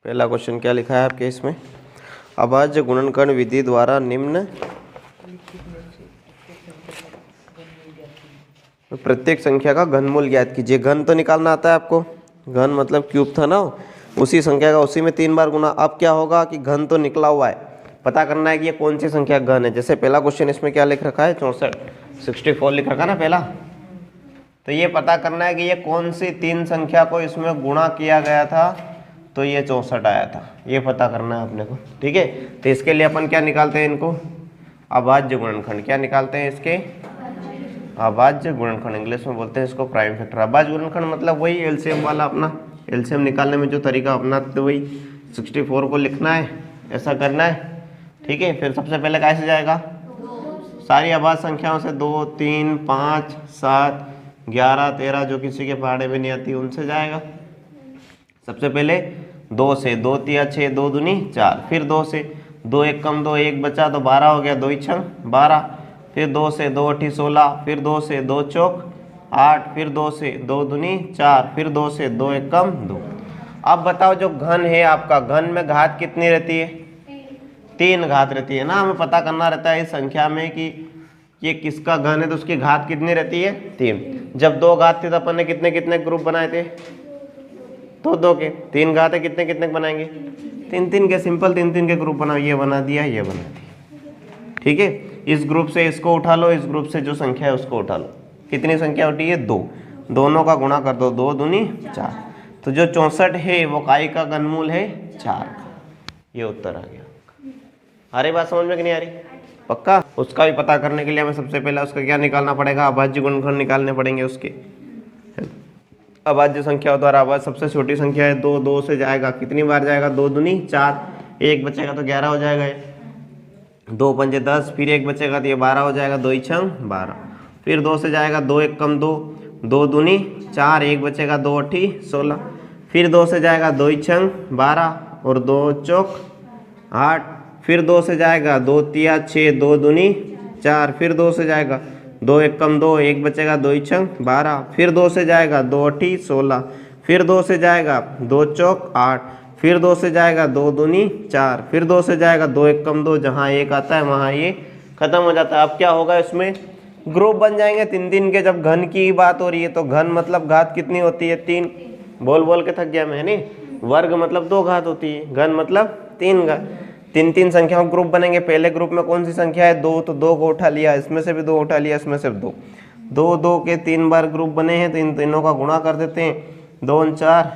पहला क्वेश्चन क्या लिखा है आपके इसमें, अभाज्य गुणनखंड विधि द्वारा निम्न प्रत्येक संख्या का घनमूल ज्ञात कीजिए। घन तो निकालना आता है आपको, घन मतलब क्यूब था ना, उसी संख्या का उसी में 3 बार गुना। अब क्या होगा कि घन तो निकला हुआ है, पता करना है कि ये कौन सी संख्या घन है। जैसे पहला क्वेश्चन इसमें क्या लिख रखा है, 64 लिख रखा है ना पहला, तो ये पता करना है कि ये कौन सी 3 संख्या को इसमें गुणा किया गया था तो ये 64 आया था, ये पता करना है अपने को। ठीक है, तो इसके लिए अपन क्या निकालते हैं, इनको अभाज्य गुणनखंड। क्या निकालते हैं इसके, अभाज्य गुणनखंड, इंग्लिश में बोलते हैं इसको प्राइम फैक्टर। अभाज्य गुणनखंड मतलब वही एलसीएम वाला, अपना एलसीएम निकालने में जो तरीका अपनाते वही 64 को लिखना है, ऐसा करना है। ठीक है, फिर सबसे पहले कैसे जाएगा, सारी अभाज्य संख्याओं से 2, 3, 5, 7, 11, 13 जो किसी के पहाड़े में नहीं आती उनसे जाएगा। सबसे पहले 2 से, 2 तिया 6, 2 दूनी 4, फिर 2 से, 2 एक कम 2 एक बचा तो 12 हो गया, 2 छंग 12, फिर 2 से 2 अठी 16, फिर 2 से 2 चौक 8, फिर 2 से 2 दूनी 4, फिर 2 से 2 एक कम 2। अब बताओ जो घन है आपका, घन में घात कितनी रहती है, 3 घात रहती है ना। हमें पता करना रहता है इस संख्या में कि ये किसका घन है, तो उसकी घात कितनी रहती है, 3। जब 2 घात थे तो अपन ने कितने कितने ग्रुप बनाए थे, तो 2 के। 3 घात है, कितने कितने बनाएंगे, 3 के, सिंपल 3 के ग्रुप बनाओ, ये बना दिया, ये बना दिया। ठीक है, इस ग्रुप से इसको उठा लो, इस ग्रुप से जो संख्या है उसको उठा लो। कितनी संख्या उठी है, 2, दोनों का गुणा कर दो, 2 दूनी 4, तो जो 64 है वो काय का घनमूल है, 4 का। ये उत्तर आ गया। अरे बात समझ में कि नहीं आ रही, पक्का। उसका भी पता करने के लिए हमें सबसे पहले उसका क्या निकालना पड़ेगा, अभाज्य गुणनखंड निकालने पड़ेंगे उसके। अभाज्य संख्या द्वारा अभाज्य सबसे छोटी संख्या है 2, 2 से जाएगा, कितनी बार जाएगा, 2 दूनी 4, 1 बचेगा तो 11 हो जाएगा, 2 पंजे 10, फिर 1 बचेगा तो ये 12 हो जाएगा, 2 छंग 12, फिर 2 से जाएगा, 2 एक कम 2, 2 दूनी 4, 1 बचेगा, 2 अठी 16, फिर 2 से जाएगा, 2 छंग 12 और 2 चौक 8, फिर 2 से जाएगा, 2 तिया 6, 2 दूनी 4, फिर 2 से जाएगा, 2 एक कम 2, 1 बचेगा, 2 छंग 12, फिर 2 से जाएगा, 2 अठी 16, फिर 2 से जाएगा, 2 चौक 8, फिर 2 से जाएगा, 2 दूनी 4, फिर 2 से जाएगा, 2 एक कम 2, जहाँ 1 आता है वहाँ ये खत्म हो जाता है। अब क्या होगा, इसमें ग्रुप बन जाएंगे 3 के। जब घन की बात हो रही है तो घन मतलब घात कितनी होती है, 3। बोल बोल के थक गया मैं, नहीं। वर्ग मतलब 2 घात होती है, घन मतलब 3 घात। 3 संख्याओं ग्रुप बनेंगे। पहले ग्रुप में कौन सी संख्या है, 2, तो 2 को उठा लिया, इसमें से भी 2 उठा लिया, इसमें से 2, 2, 2 के 3 बार ग्रुप बने हैं तो इन तीनों का गुणा कर देते हैं, 2 4,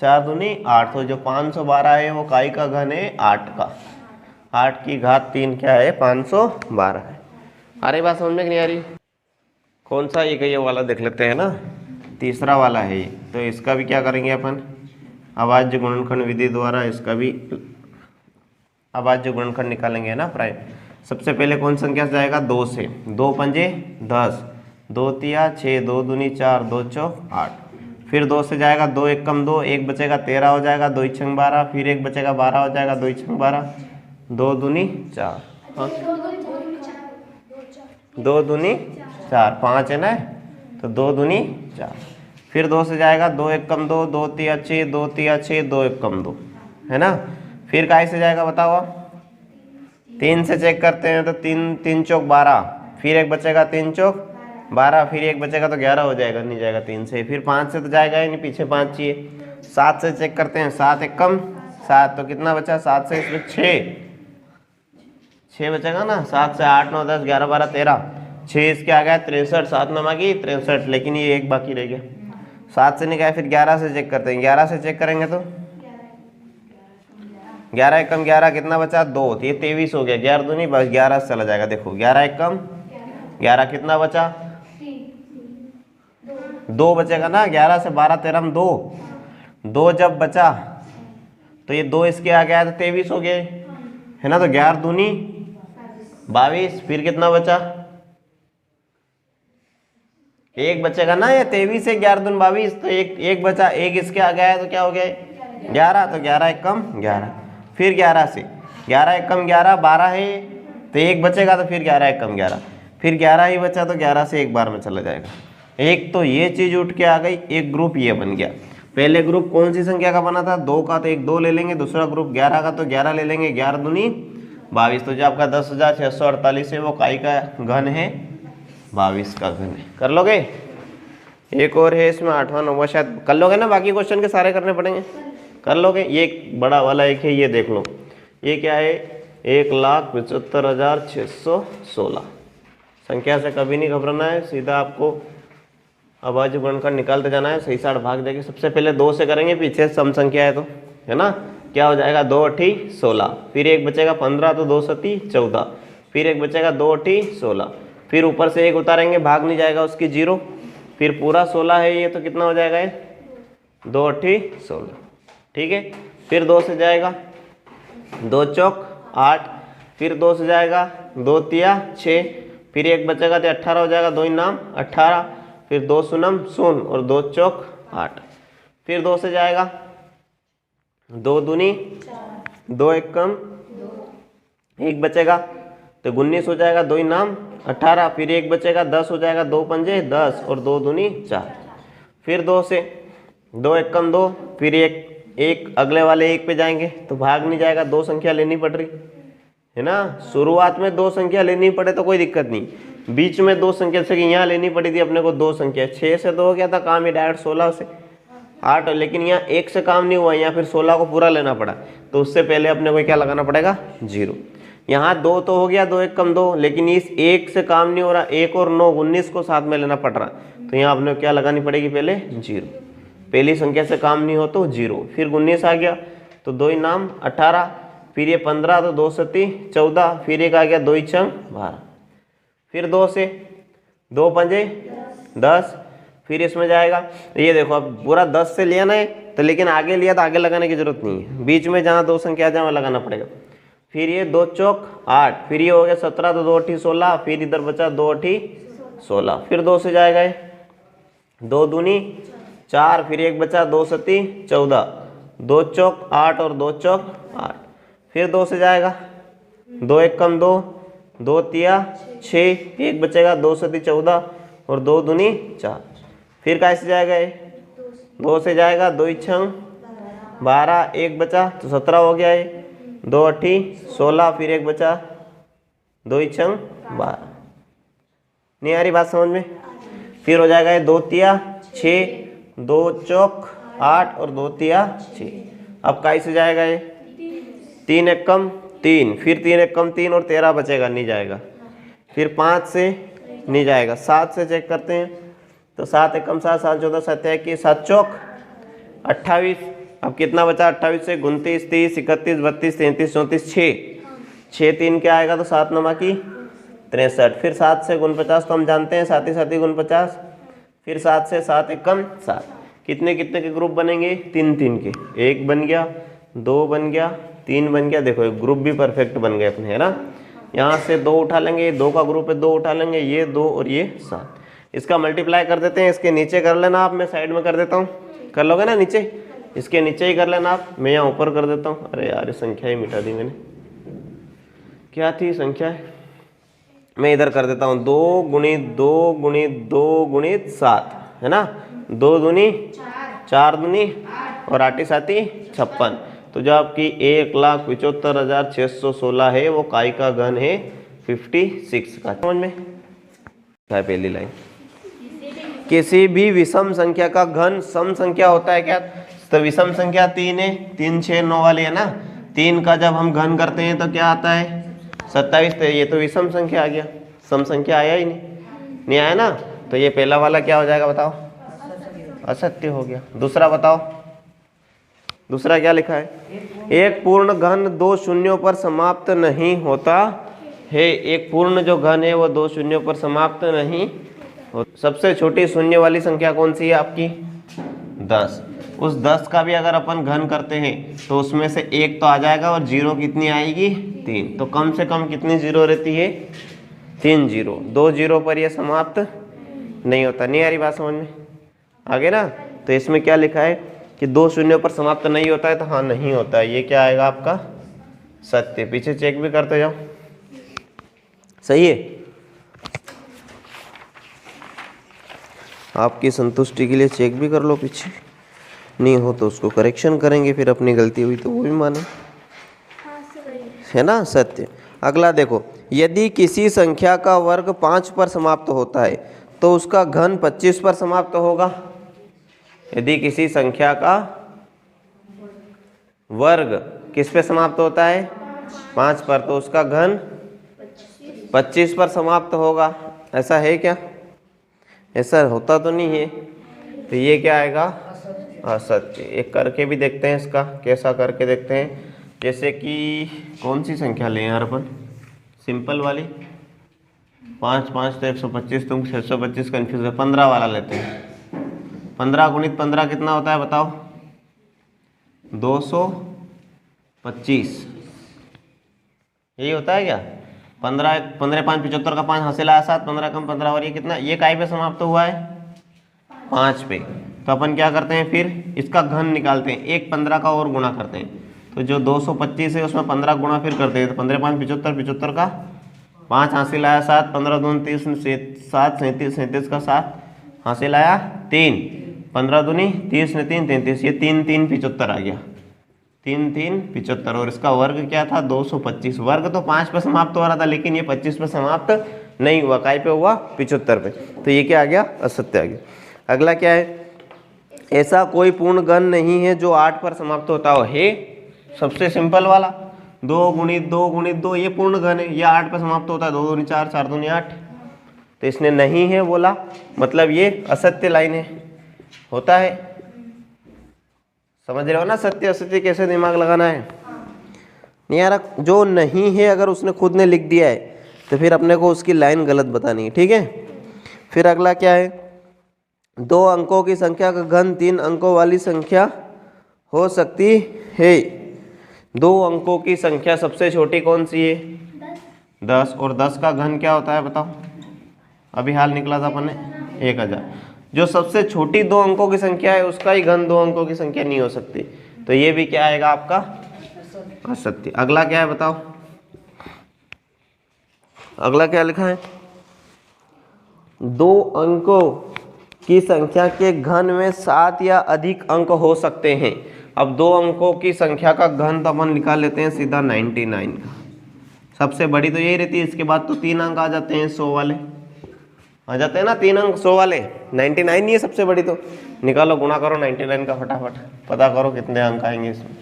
4 दूनी 8, तो जो 512 है वो काय का घन है, 8 का। 8 की घात 3 क्या है, 512 है। अरे बात समझ में नहीं आ रही, कौन सा ये वाला देख लेते हैं ना, तीसरा वाला है ये। तो इसका भी क्या करेंगे अपन, अभाज्य गुणनखंड विधि द्वारा इसका भी अभाज्य गुणनखंड निकालेंगे ना प्राइम। सबसे पहले कौन संख्या से जाएगा, 2 से, 2 पंजे 10, 2 तिया 6, 2 दूनी 4, 2 चौक 8, फिर 2 से जाएगा, 2 एक कम 2, 1 बचेगा 13 हो जाएगा, 2 छंग 12, फिर 1 बचेगा 12 हो जाएगा, 2 छंग 12, 2 दूनी 4, हाँ 2 दूनी 4, 5 है ना, तो 2 दूनी 4, फिर 2 से जाएगा, 2 एक कम 2, 2 तिया 6, 2 तिया 6, 2 एक कम 2, है ना। फिर काय से जाएगा बताओ, 3 से चेक करते हैं तो 3 चौक 12, फिर 1 बचेगा, 3 चौक 12, फिर 1 बचेगा तो 11 हो जाएगा, नहीं जाएगा 3 से, फिर 5 से तो जाएगा ही नहीं, पीछे 5 चाहिए। 7 से चेक करते हैं, 7 एक कम 7, तो कितना बचा, 7 से इसमें 6 बचेगा ना, 7 से 8 9 10 11 12 13, 6 इसके आ गया 63, 7 में मांगी 63, लेकिन ये एक बाकी रह गया, 7 से नहीं गया। फिर 11 से चेक करते हैं, 11 से चेक करेंगे तो 11 एक कम 11, कितना बचा, 2, तो ये 23 हो गया, 11 दूनी बस 11 से चला जाएगा। देखो 11 एक कम 11, कितना बचा, 2 बचेगा ना, 11 से 12 13 में 2 जब बचा तो ये 2 इसके आ गया तो 23 हो गए, है ना। तो 11 दूनी 22, फिर कितना बचा, 1 बचेगा ना, ये 23 से 11 दूनी 22, तो एक बचा, 1 इसके आ गया है तो क्या हो गया, 11, तो 11 एक कम 11, फिर 11 से 11 एक कम 11 12 है, तो 1 बचेगा तो फिर 11 एक कम 11, फिर 11 ही बचा तो 11 से एक बार में चला जाएगा। एक तो ये चीज़ उठ के आ गई, एक ग्रुप ये बन गया। पहले ग्रुप कौन सी संख्या का बना था? 2 का, तो एक 2 ले लेंगे। दूसरा ग्रुप 11 का, तो 11 ले लेंगे। 11 दूनी 22। तो जो आपका 10,648 है वो काई का घन है? 22 का घन है। कर लोगे? एक और है इसमें 8वां 9वां, शायद कर लोगे ना? बाकी क्वेश्चन के सारे करने पड़ेंगे। कर लोगे? ये एक बड़ा वाला एक है, ये देख लो। ये क्या है? 1,75,616। संख्या से कभी नहीं घबराना है, सीधा आपको अभाज्य गुणनखंड निकालते जाना है। सही साइड भाग देके सबसे पहले 2 से करेंगे, पीछे सम संख्या है तो, है ना? क्या हो जाएगा? 2 अठी 16, फिर एक बचेगा 15, तो 2 सती 14, फिर एक बचेगा 2 अठी 16, फिर ऊपर से एक उतारेंगे, भाग नहीं जाएगा उसकी 0, फिर पूरा 16 है ये, तो कितना हो जाएगा ये? 2 अठी 16। ठीक है, फिर 2 से जाएगा 2 चौक 8, फिर 2 से जाएगा 2 तिया 6, फिर एक बचेगा तो 18 हो जाएगा, 2 नाम 18, फिर 2 सुनम सुन और 2 चौक 8, फिर 2 से जाएगा 2 दूनी 2 एक कम 1 बचेगा तो 19 हो जाएगा, 2 नाम 18, फिर 1 बचेगा 10 हो जाएगा, 2 पंजे 10 और 2 दूनी 4, फिर 2 से 2 एक कम 2, फिर एक अगले वाले 1 पे जाएंगे तो भाग नहीं जाएगा, 2 संख्या लेनी पड़ रही है ना। शुरुआत में 2 संख्या लेनी पड़े तो कोई दिक्कत नहीं, बीच में 2 संख्या, जैसे कि यहाँ लेनी पड़ी थी अपने को 2 संख्या, 6 से 2 हो गया था काम, ये डायरेक्ट 16 से 8, लेकिन यहाँ 1 से काम नहीं हुआ, यहाँ फिर 16 को पूरा लेना पड़ा, तो उससे पहले अपने को क्या लगाना पड़ेगा? 0। यहाँ 2 तो हो गया, 2 एक कम 2, लेकिन इस 1 से काम नहीं हो रहा, 1 और 9 19 को साथ में लेना पड़ रहा, तो यहाँ अपने को क्या लगानी पड़ेगी? पहले 0। पहली संख्या से काम नहीं हो तो 0, फिर 19 आ गया तो 2 नाम 18, फिर ये 15 तो 2 सती 14, फिर एक आ गया 2 छंग 12, फिर 2 से 2 पंजे 10, फिर इसमें जाएगा, ये देखो अब पूरा 10 से लिया ना है तो, लेकिन आगे लिया तो आगे लगाने की जरूरत नहीं है, बीच में जहाँ 2 संख्या जहाँ लगाना पड़ेगा। फिर ये 2 चौक 8, फिर ये हो गया 17 तो 2 अठी 16, फिर इधर बचा 2 अठी 16, फिर 2 से जाएगा ये 2 दूनी 4, फिर एक बचा 2 सती 14, 2 चौक 8 और 2 चौक 8, फिर 2 से जाएगा 2 एक कम 2, 2 तिया 6, एक बचेगा 2 सती 14 और 2 दूनी 4, फिर कैसे जाएगा ये? 2 से जाएगा 2 छंग 12, एक बचा तो 17 हो गया ये, 2 अठी 16, फिर एक बचा 2 छंग 12। नहीं आ रही बात समझ में? फिर हो जाएगा ये 2 तिया 6, 2 चौक 8 और 2 तिया 6। अब कैसे जाएगा ये? 3 एक कम 3, फिर 3 एक कम 3 और 13 बचेगा, नहीं जाएगा, फिर 5 से नहीं जाएगा, 7 से चेक करते हैं तो 7 एक कम 7, 7 14 7 21, 7 चौक 28, अब कितना बचा? 28 से 29 30 31 32 33 34 6 3 क्या आएगा? तो 7 नमा की 63, फिर 7 से 49 तो हम जानते हैं, 7 ही 49, फिर 7 से 7 एक कम 7, कितने कितने के ग्रुप बनेंगे? 3 3 के, 1 बन गया 2 बन गया 3 बन गया, देखो एक ग्रुप भी परफेक्ट बन गए अपने, है ना। यहाँ से 2 उठा लेंगे, 2 का ग्रुप है 2 उठा लेंगे, ये 2 और ये 7, इसका मल्टीप्लाई कर देते हैं, इसके नीचे कर लेना आप, मैं साइड में कर देता हूँ, कर लोगे ना नीचे? इसके नीचे ही कर लेना आप, मैं यहाँ ऊपर कर देता हूँ। अरे यार संख्या ही मिटा दी मैंने, क्या थी संख्या है, मैं इधर कर देता हूँ, 2 गुणित 2 गुणित 2 गुणित 7, है ना, 2 दूनी 4 दूनी और 8 7 56, तो जो आपकी 1,75,616 है वो काई का घन है 56 का। समझ में? पहली लाइन, किसी भी विषम संख्या का घन सम संख्या होता है क्या? तो विषम संख्या 3 है, 3 6 9 वाली है ना, 3 का जब हम घन करते हैं तो क्या आता है? 27, तो ये तो विषम संख्या आ गया, सम संख्या आया ही नहीं आया ना, तो ये पहला वाला क्या हो जाएगा बताओ? असत्य हो गया। दूसरा बताओ, दूसरा क्या लिखा है? एक पूर्ण घन 2 शून्यों पर समाप्त नहीं होता है। एक पूर्ण जो घन है वो 2 शून्यों पर समाप्त नहीं होता। सबसे छोटी शून्य वाली संख्या कौन सी है आपकी? 10। उस 10 का भी अगर अपन घन करते हैं तो उसमें से 1 तो आ जाएगा और 0 कितनी आएगी? 3। तो कम से कम कितनी 0 रहती है? 3 0। 2 0 पर यह समाप्त नहीं होता। नहीं आ रही बात समझ में? आगे ना, तो इसमें क्या लिखा है कि 2 शून्यों पर समाप्त नहीं होता है, तो हाँ नहीं होता है, ये क्या आएगा आपका? सत्य। पीछे चेक भी करते जाओ, सही है। आपकी संतुष्टि के लिए चेक भी कर लो पीछे। नहीं हो तो उसको करेक्शन करेंगे, फिर अपनी गलती हुई तो वो भी माने, है ना, सत्य। अगला देखो, यदि किसी संख्या का वर्ग 5 पर समाप्त होता है तो उसका घन 25 पर समाप्त होगा। यदि किसी संख्या का वर्ग किस पे समाप्त होता है, 5 पर, तो उसका घन 25 पर समाप्त होगा। ऐसा है क्या? ऐसा होता तो नहीं है, तो ये क्या आएगा, असत्य। एक करके भी देखते हैं इसका, कैसा करके देखते हैं। जैसे कि कौन सी संख्या लें यार अपन, सिंपल वाली, 5 5 तो 125, तुम 625 कन्फ्यूज है, 15 वाला लेते हैं। 15 गुणित 15 कितना होता है बताओ, 225, यही होता है क्या? 15 15 5 75 का 5 हासिल आया 7, 15 कम 15 और ये कितना, ये काय पे समाप्त हुआ है, 5 पे। तो अपन क्या करते हैं, फिर इसका घन निकालते हैं, एक 15 का और गुणा करते हैं, तो जो 225 है उसमें 15 गुणा फिर करते हैं, तो 15 5 75, 75 का 5 हासिल आया 7, 15 दूनी 30, 7 37, 37 का 7 हासिल आया 3, 15 दूनी 30 ने 3 33, ये 3 3 75 आ गया, 3 3 75। और इसका वर्ग क्या था, 225। वर्ग तो 5 पे समाप्त हो रहा था, लेकिन ये 25 पे समाप्त नहीं हुआ, काय पे हुआ, 75 पे। तो ये क्या आ गया, असत्य आ गया। अगला क्या है, ऐसा कोई पूर्ण घन नहीं है जो 8 पर समाप्त होता हो। है सबसे सिंपल वाला, 2 गुणित 2 गुणित 2, ये पूर्ण घन है, ये 8 पर समाप्त होता है, 2 दूनी 4, 4 दूनी 8। तो इसने नहीं है बोला, मतलब ये असत्य लाइन है, होता है। समझ रहे हो ना, सत्य असत्य कैसे दिमाग लगाना है। नहीं यार, जो नहीं है अगर उसने खुद ने लिख दिया है तो फिर अपने को उसकी लाइन गलत बतानी है, ठीक है। फिर अगला क्या है, 2 अंकों की संख्या का घन 3 अंकों वाली संख्या हो सकती है। 2 अंकों की संख्या सबसे छोटी कौन सी है, 10, और 10 का घन क्या होता है बताओ, अभी हाल निकला था अपन ने 1000। जो सबसे छोटी 2 अंकों की संख्या है उसका ही घन 2 अंकों की संख्या नहीं हो सकती, तो ये भी क्या आएगा आपका, असत्य। अगला क्या है बताओ, अगला क्या लिखा है, 2 अंकों की संख्या के घन में 7 या अधिक अंक हो सकते हैं। अब 2 अंकों की संख्या का घन तो अपन निकाल लेते हैं सीधा 99 का, सबसे बड़ी तो यही रहती है, इसके बाद तो 3 अंक आ जाते हैं 100 वाले, आ जाते हैं ना 3 अंक 100 वाले, 99 नहीं है सबसे बड़ी, तो निकालो, गुणा करो 99 का फटाफट, पता करो कितने अंक आएंगे इसमें।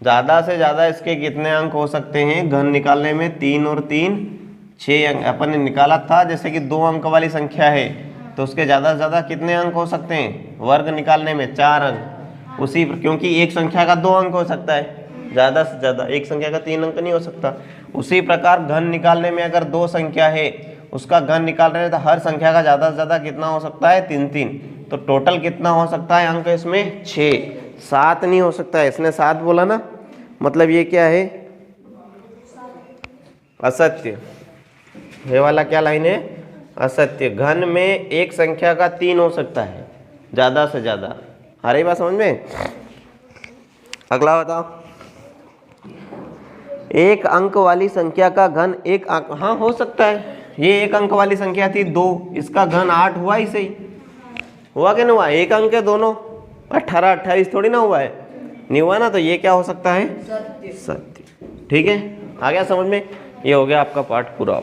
ज़्यादा से ज़्यादा इसके कितने अंक हो सकते हैं घन निकालने में, 3 और 3 6 अंक अपन ने निकाला था। जैसे कि 2 अंक वाली संख्या है तो उसके ज़्यादा से ज़्यादा कितने अंक हो सकते हैं, वर्ग निकालने में 4 अंक। उसी क्योंकि एक संख्या का 2 अंक हो सकता है ज़्यादा से ज़्यादा, एक संख्या का 3 अंक नहीं हो सकता। उसी प्रकार घन निकालने में अगर 2 संख्या है उसका घन निकाल रहे हैं तो हर संख्या का ज़्यादा से ज़्यादा कितना हो सकता है, 3 3। तो टोटल कितना हो सकता है अंक इसमें, 6, 7 नहीं हो सकता है, इसने 7 बोला ना, मतलब ये क्या है, असत्य। ये वाला क्या लाइन है, असत्य। घन में एक संख्या का 3 हो सकता है ज़्यादा से ज़्यादा, आ रही बात समझ में। अगला बताओ, एक अंक वाली संख्या का घन एक अंक, हाँ हो सकता है, ये एक अंक वाली संख्या थी 2, इसका घन 8 हुआ ही सही, हुआ कि नहीं हुआ, एक अंक है दोनों, 18 28 थोड़ी ना हुआ है, नहीं हुआ ना, तो ये क्या हो सकता है, सत्य। ठीक है, आ गया समझ में। ये हो गया आपका पाठ पूरा।